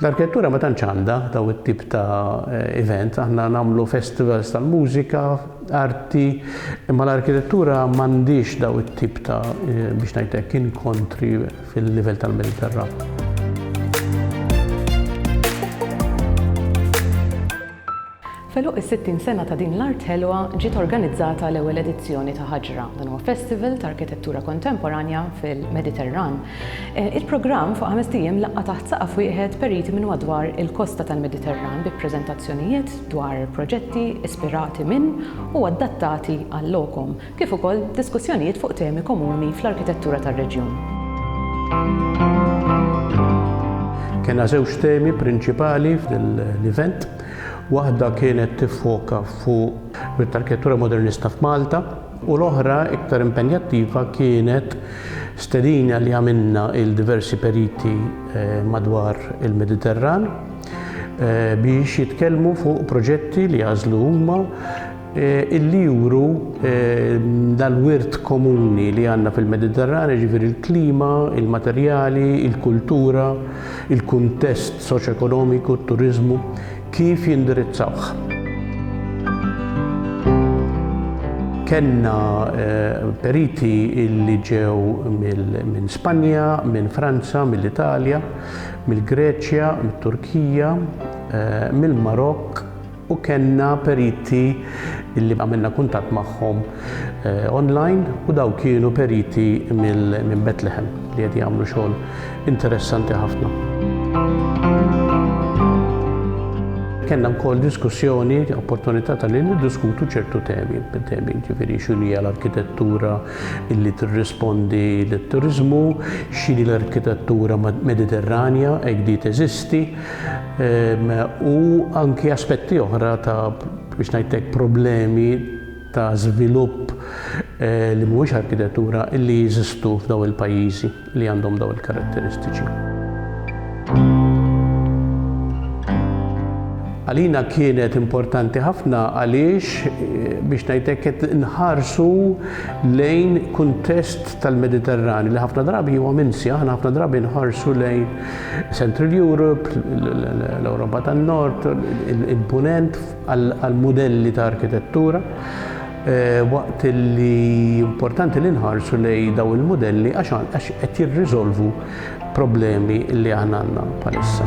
L-arkitettura ma tantx għandha daw it-tip ta' event, aħna nagħmlu festivals tal-mużika, arti, imma l-arkitettura m'għandix daw it-tip ta' biex ngħidlek inkontri fil-livell tal-Mediterran. Feluq is-60 sena ta' din l-Art Ħelwa ġiet organizzata l-ewwel edizzjoni ta' Ħaġra, dan huwa festival ta' arkitettura kontemporanja fil-Mediterran. Il-programm fuq 5 ijiem laqqa taħt saqaf wieħed periti minn madwar il-kosta tal-Mediterran bi ppreżentazzjonijiet dwar proġetti ispirati minn u adattati għall-lokom, kif ukoll diskussjonijiet fuq temi komuni fl-arkitettura tar-reġjun. Kena żewġ temi prinċipali fil-event. Waħda kienet tiffoka fuq l-arkitettura modernista f'Malta u l-oħra iktar impenjattiva kienet stedina li għamilna il-diversi periti madwar il-Mediterran biex jitkellmu fuq proġetti li għażlu huma illi juru dal-wirt komuni li għandna fil-Mediterran, ġifieri il-klima, il-materjali, il-kultura, il-kuntest soċ-ekonomiku, t-turiżmu, kif jindirizzawh. Kenna periti illi ġew minn Spanja, minn Franza, mill-Italja, mill-Greċja, mit-Turkija, mill-Marokk u kenna periti illi għamilna kuntatt magħhom online u daw kienu periti minn Bethlehem li qed jagħmlu xogħol interessanti ħafna. Kenna wkoll diskussjoni, opportunità tal-li niddiskutu ċertu temi, ġifieri x'inhi hija l-arkitettura illi tirrispondi lit-turiżmu, x'inhi l-arkitettura mediterranja hekk di teżisti, u anki aspetti oħra ta' biex ngħidlek problemi ta' żvilupp li mhuwiex arkitettura illi jeżistu f'daw il-pajjiżi li għandhom daw il-karatteristiċi. Għalina kienet importanti ħafna għaliex biex ngħidlek qed inħarsu lejn kuntest tal-Mediterran li ħafna drabi huwa minsi, aħna ħafna drabi nħarsu lejn Central Europe, l-Ewropa tan-Nord, il-punent għal modelli ta' arkitettura, waqt li importanti li nħarsu lejn daw il-modelli għax qed jirriżolvu problemi li aħna għandna bħalissa.